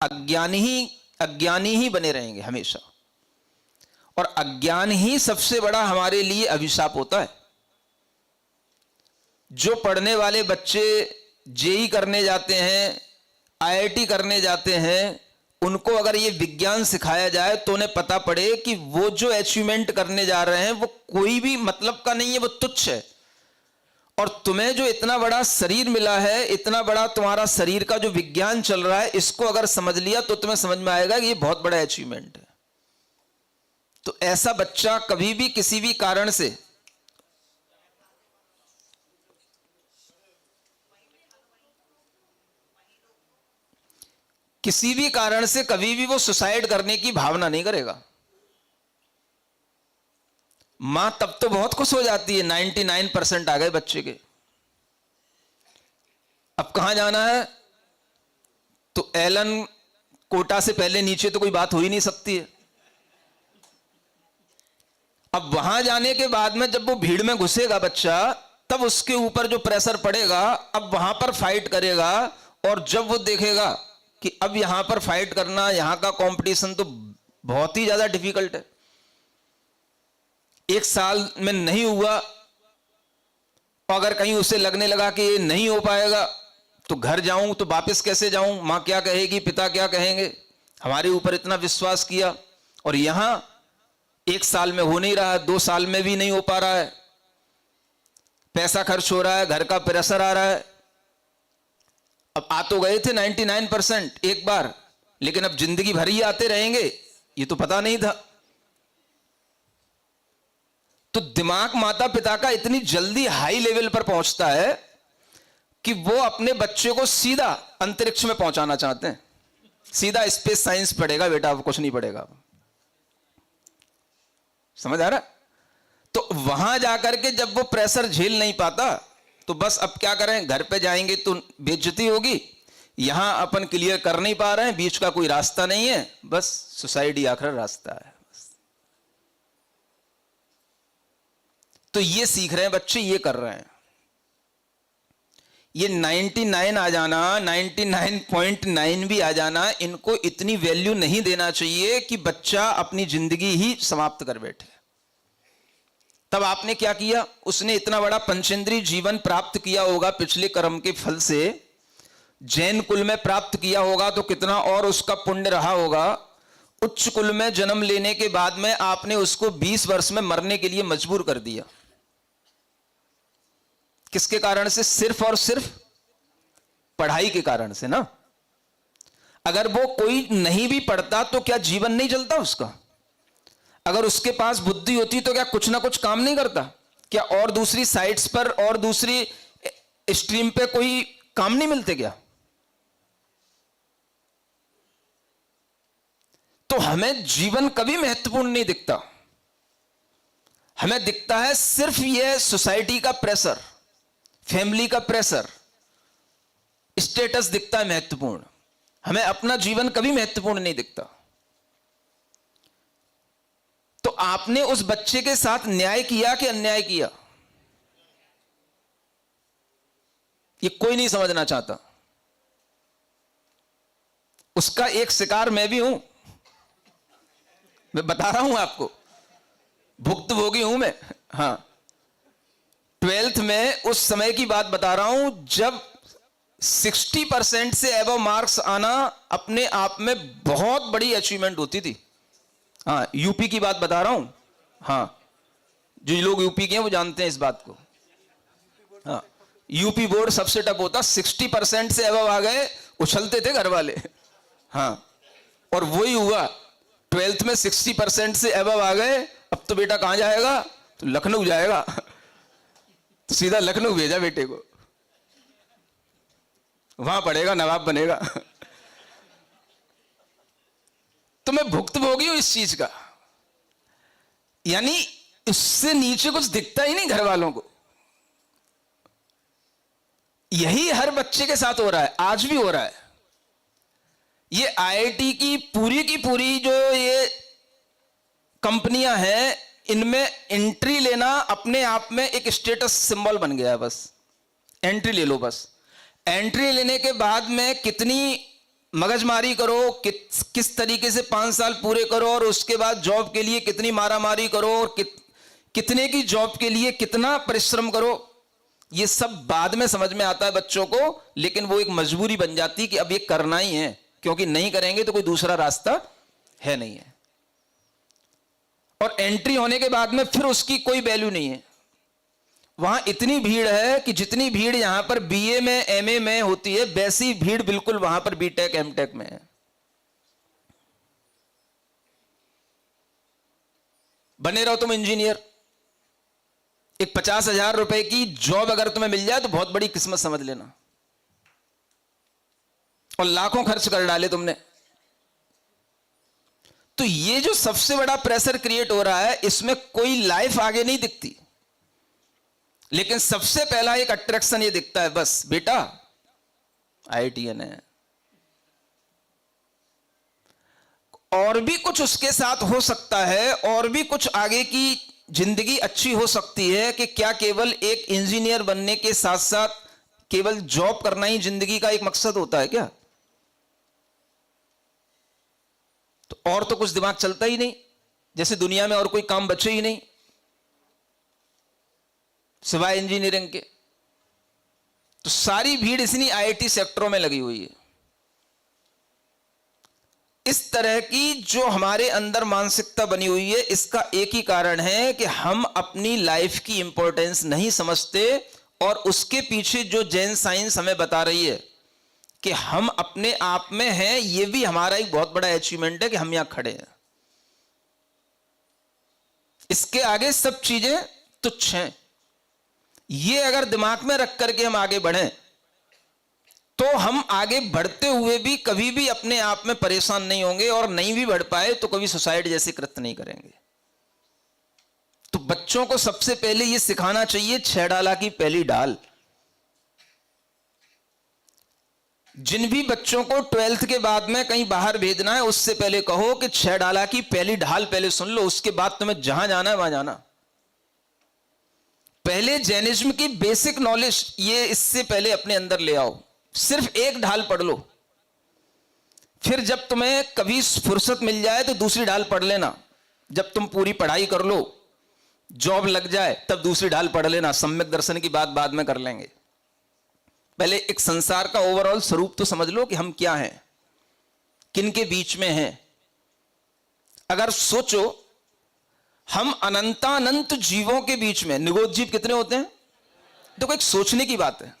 अज्ञानी ही बने रहेंगे हमेशा। और अज्ञान ही सबसे बड़ा हमारे लिए अभिशाप होता है। जो पढ़ने वाले बच्चे जेई करने जाते हैं, आईआईटी करने जाते हैं, उनको अगर ये विज्ञान सिखाया जाए तो उन्हें पता पड़े कि वो जो अचीवमेंट करने जा रहे हैं वो कोई भी मतलब का नहीं है, वो तुच्छ है। और तुम्हें जो इतना बड़ा शरीर मिला है, इतना बड़ा तुम्हारा शरीर का जो विज्ञान चल रहा है, इसको अगर समझ लिया तो तुम्हें समझ में आएगा कि ये बहुत बड़ा अचीवमेंट है। तो ऐसा बच्चा कभी भी किसी भी कारण से कभी भी वो सुसाइड करने की भावना नहीं करेगा। मां तब तो बहुत खुश हो जाती है, 99% आ गए बच्चे के, अब कहां जाना है? तो एलन कोटा से पहले नीचे तो कोई बात हो ही नहीं सकती है। अब वहां जाने के बाद में जब वो भीड़ में घुसेगा बच्चा, तब उसके ऊपर जो प्रेशर पड़ेगा, अब वहां पर फाइट करेगा। और जब वो देखेगा कि अब यहां पर फाइट करना, यहां का कंपटीशन तो बहुत ही ज्यादा डिफिकल्ट है, 1 साल में नहीं हुआ, और अगर कहीं उसे लगने लगा कि ये नहीं हो पाएगा तो घर जाऊं तो वापस कैसे जाऊं, मां क्या कहेगी, पिता क्या कहेंगे, हमारे ऊपर इतना विश्वास किया, और यहां 1 साल में हो नहीं रहा है, 2 साल में भी नहीं हो पा रहा है, पैसा खर्च हो रहा है, घर का प्रेशर आ रहा है। अब आ तो गए थे 99% एक बार, लेकिन अब जिंदगी भर ही आते रहेंगे, ये तो पता नहीं था। तो दिमाग माता पिता का इतनी जल्दी हाई लेवल पर पहुंचता है कि वो अपने बच्चे को सीधा अंतरिक्ष में पहुंचाना चाहते हैं। सीधा स्पेस साइंस पढ़ेगा बेटा, कुछ नहीं पढ़ेगा। समझ आ रहा? तो वहां जाकर के जब वो प्रेशर झेल नहीं पाता, तो बस अब क्या करें, घर पे जाएंगे तो बेइज्जती होगी, यहां अपन क्लियर कर नहीं पा रहे हैं, बीच का कोई रास्ता नहीं है, बस सुसाइड ही आखिरी रास्ता है। तो ये सीख रहे हैं बच्चे, ये कर रहे हैं। ये 99 आ जाना, 99.9 भी आ जाना, इनको इतनी वैल्यू नहीं देना चाहिए कि बच्चा अपनी जिंदगी ही समाप्त कर बैठे। तब आपने क्या किया? उसने इतना बड़ा पंचेंद्रीय जीवन प्राप्त किया होगा पिछले कर्म के फल से, जैन कुल में प्राप्त किया होगा तो कितना और उसका पुण्य रहा होगा। उच्च कुल में जन्म लेने के बाद में आपने उसको 20 वर्ष में मरने के लिए मजबूर कर दिया। किसके कारण से? सिर्फ और सिर्फ पढ़ाई के कारण से ना। अगर वो कोई नहीं भी पढ़ता तो क्या जीवन नहीं चलता उसका? अगर उसके पास बुद्धि होती तो क्या कुछ ना कुछ काम नहीं करता? क्या और दूसरी साइट्स पर और दूसरी स्ट्रीम पे कोई काम नहीं मिलते क्या? तो हमें जीवन कभी महत्वपूर्ण नहीं दिखता, हमें दिखता है सिर्फ यह सोसाइटी का प्रेशर, फैमिली का प्रेशर, स्टेटस दिखता है महत्वपूर्ण, हमें अपना जीवन कभी महत्वपूर्ण नहीं दिखता। तो आपने उस बच्चे के साथ न्याय किया कि अन्याय किया? ये कोई नहीं समझना चाहता। उसका एक शिकार मैं भी हूं, मैं बता रहा हूं आपको, भुक्तभोगी हूं मैं। हां, 12th में उस समय की बात बता रहा हूं जब 60% से एबव मार्क्स आना अपने आप में बहुत बड़ी अचीवमेंट होती थी। हाँ, यूपी की बात बता रहा हूं। हाँ, जो लोग यूपी के हैं वो जानते हैं इस बात को। हाँ, यूपी बोर्ड सबसे टफ होता, 60% से एबव आ गए, उछलते थे घर वाले। हाँ, और वही हुआ, 12th में 60% से एबव आ गए, अब तो बेटा कहां जाएगा? तो लखनऊ जाएगा। तो सीधा लखनऊ भेजा बेटे को, वहां पढ़ेगा, नवाब बनेगा। तो मैं भुक्तभोगी हूं इस चीज का, यानी इससे नीचे कुछ दिखता ही नहीं घर वालों को। यही हर बच्चे के साथ हो रहा है, आज भी हो रहा है। ये आईआईटी की पूरी जो ये कंपनियां हैं, इनमें एंट्री लेना अपने आप में एक स्टेटस सिंबल बन गया है। बस एंट्री ले लो, बस एंट्री लेने के बाद में कितनी मगजमारी करो, किस तरीके से 5 साल पूरे करो और उसके बाद जॉब के लिए कितनी मारामारी करो और कितने की जॉब के लिए कितना परिश्रम करो, ये सब बाद में समझ में आता है बच्चों को, लेकिन वो एक मजबूरी बन जाती कि अब ये करना ही है, क्योंकि नहीं करेंगे तो कोई दूसरा रास्ता है नहीं है। और एंट्री होने के बाद में फिर उसकी कोई वैल्यू नहीं है। वहां इतनी भीड़ है कि जितनी भीड़ यहां पर बीए में, एमए में होती है, वैसी भीड़ बिल्कुल वहां पर बीटेक, एमटेक में है। बने रहो तुम इंजीनियर, एक 50,000 रुपए की जॉब अगर तुम्हें मिल जाए तो बहुत बड़ी किस्मत समझ लेना, और लाखों खर्च कर डाले तुमने। तो ये जो सबसे बड़ा प्रेशर क्रिएट हो रहा है, इसमें कोई लाइफ आगे नहीं दिखती, लेकिन सबसे पहला एक अट्रैक्शन ये दिखता है, बस बेटा IITian है। और भी कुछ उसके साथ हो सकता है, और भी कुछ आगे की जिंदगी अच्छी हो सकती है कि क्या केवल एक इंजीनियर बनने के साथ साथ केवल जॉब करना ही जिंदगी का एक मकसद होता है क्या? तो और तो कुछ दिमाग चलता ही नहीं, जैसे दुनिया में और कोई काम बचे ही नहीं सिवाय इंजीनियरिंग के। तो सारी भीड़ इसी IIT सेक्टरों में लगी हुई है। इस तरह की जो हमारे अंदर मानसिकता बनी हुई है, इसका एक ही कारण है कि हम अपनी लाइफ की इंपॉर्टेंस नहीं समझते, और उसके पीछे जो जैन साइंस हमें बता रही है कि हम अपने आप में हैं, यह भी हमारा एक बहुत बड़ा अचीवमेंट है कि हम यहां खड़े हैं। इसके आगे सब चीजें तुच्छ हैं। ये अगर दिमाग में रख करके हम आगे बढ़ें तो हम आगे बढ़ते हुए भी कभी भी अपने आप में परेशान नहीं होंगे, और नहीं भी बढ़ पाए तो कभी सुसाइड जैसे कृत्य नहीं करेंगे। तो बच्चों को सबसे पहले यह सिखाना चाहिए, 6 डाला की पहली डाल। जिन भी बच्चों को 12th के बाद में कहीं बाहर भेजना है, उससे पहले कहो कि 6 डाला की पहली ढाल पहले सुन लो, उसके बाद तुम्हें जहां जाना है वहां जाना। पहले जैनिज्म की बेसिक नॉलेज ये इससे पहले अपने अंदर ले आओ, सिर्फ एक ढाल पढ़ लो, फिर जब तुम्हें कभी फुर्सत मिल जाए तो दूसरी ढाल पढ़ लेना। जब तुम पूरी पढ़ाई कर लो, जॉब लग जाए, तब दूसरी ढाल पढ़ लेना। सम्यक दर्शन की बात बाद में कर लेंगे। पहले एक संसार का ओवरऑल स्वरूप तो समझ लो कि हम क्या हैं, किन के बीच में हैं। अगर सोचो, हम अनंतानंत जीवों के बीच में, निगोद जीव कितने होते हैं? देखो, एक सोचने की बात है।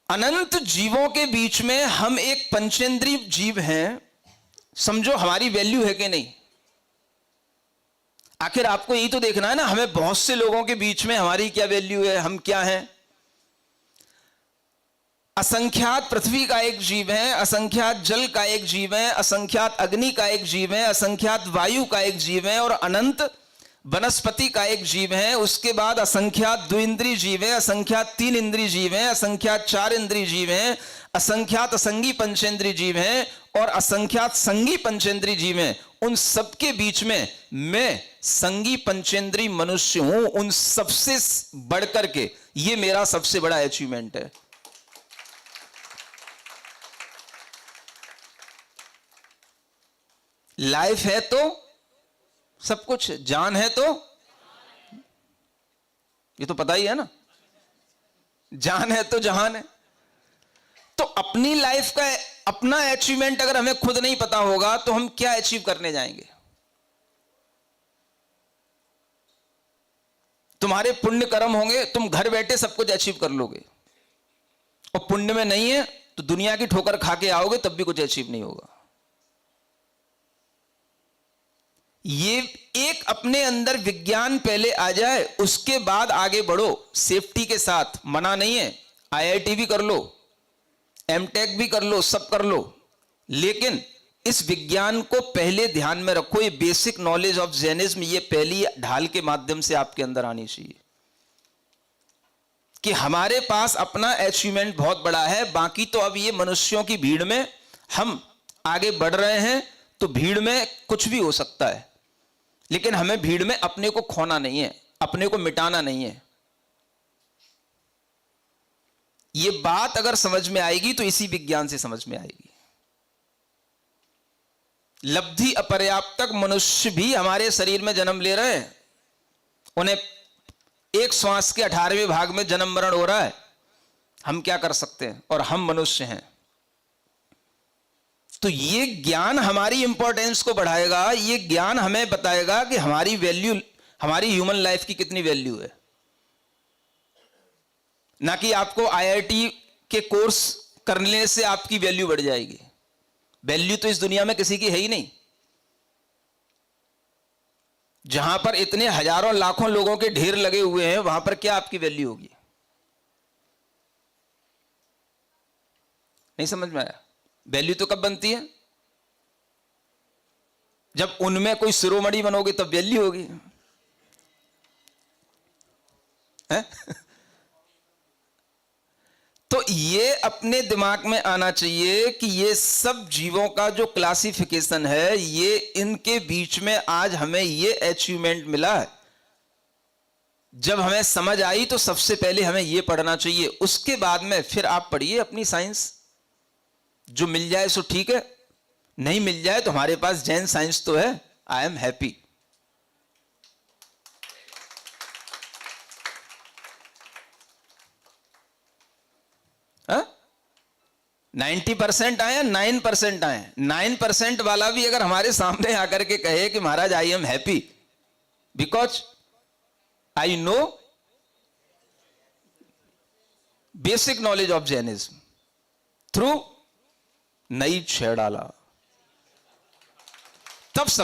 अनंत जीवों के बीच में हम एक पंचेंद्रीय जीव हैं। समझो हमारी वैल्यू है कि नहीं? आखिर आपको यही तो देखना है ना, हमें बहुत से लोगों के बीच में हमारी क्या वैल्यू है, हम क्या हैं। असंख्यात पृथ्वी का एक जीव है, असंख्यात जल का एक जीव है, असंख्यात अग्नि का एक जीव है, असंख्यात वायु का एक जीव है, और अनंत वनस्पति का एक जीव है। उसके बाद असंख्यात द्विइंद्रिय जीव है, असंख्यात 3 इंद्रिय जीव है, असंख्यात 4 इंद्रिय जीव है, असंख्यात असंगी पंचेंद्रिय जीव है, और असंख्यात संगी पंचेंद्रिय जीव है। उन सबके बीच में मैं संगी पंचेंद्रिय मनुष्य हूं, उन सबसे बढ़कर के। ये मेरा सबसे बड़ा अचीवमेंट है। लाइफ है तो सब कुछ, जान है तो, ये तो पता ही है ना, जान है तो जहान है। तो अपनी लाइफ का अपना अचीवमेंट अगर हमें खुद नहीं पता होगा तो हम क्या अचीव करने जाएंगे? तुम्हारे पुण्य कर्म होंगे, तुम घर बैठे सब कुछ अचीव कर लोगे, और पुण्य में नहीं है तो दुनिया की ठोकर खा के आओगे, तब भी कुछ अचीव नहीं होगा। ये एक अपने अंदर विज्ञान पहले आ जाए, उसके बाद आगे बढ़ो सेफ्टी के साथ। मना नहीं है, IIT भी कर लो, एमटेक भी कर लो, सब कर लो, लेकिन इस विज्ञान को पहले ध्यान में रखो। ये बेसिक नॉलेज ऑफ जैनिज्म, ये पहली ढाल के माध्यम से आपके अंदर आनी चाहिए कि हमारे पास अपना अचीवमेंट बहुत बड़ा है। बाकी तो अब ये मनुष्यों की भीड़ में हम आगे बढ़ रहे हैं, तो भीड़ में कुछ भी हो सकता है, लेकिन हमें भीड़ में अपने को खोना नहीं है, अपने को मिटाना नहीं है। ये बात अगर समझ में आएगी तो इसी विज्ञान से समझ में आएगी। लब्धि अपर्याप्तक मनुष्य भी हमारे शरीर में जन्म ले रहे हैं, उन्हें एक श्वास के 18वें भाग में जन्म मरण हो रहा है। हम क्या कर सकते हैं? और हम मनुष्य हैं। तो ये ज्ञान हमारी इंपॉर्टेंस को बढ़ाएगा, ये ज्ञान हमें बताएगा कि हमारी वैल्यू, हमारी ह्यूमन लाइफ की कितनी वैल्यू है। ना कि आपको आईआईटी के कोर्स करने से आपकी वैल्यू बढ़ जाएगी। वैल्यू तो इस दुनिया में किसी की है ही नहीं। जहां पर इतने हजारों लाखों लोगों के ढेर लगे हुए हैं, वहां पर क्या आपकी वैल्यू होगी? नहीं समझ में आया? वैल्यू तो कब बनती है? जब उनमें कोई शिरोमणि बनोगे तब वैल्यू होगी है? तो ये अपने दिमाग में आना चाहिए कि ये सब जीवों का जो क्लासिफिकेशन है, ये इनके बीच में आज हमें ये अचीवमेंट मिला है। जब हमें समझ आई तो सबसे पहले हमें ये पढ़ना चाहिए, उसके बाद में फिर आप पढ़िए अपनी साइंस। जो मिल जाए सो ठीक है, नहीं मिल जाए तो हमारे पास जैन साइंस तो है। आई एम हैप्पी। 90% आए, 9% आए, 9% वाला भी अगर हमारे सामने आकर के कहे कि महाराज I am happy because I know basic knowledge of Jainism through नई छेड़ाला, तब सब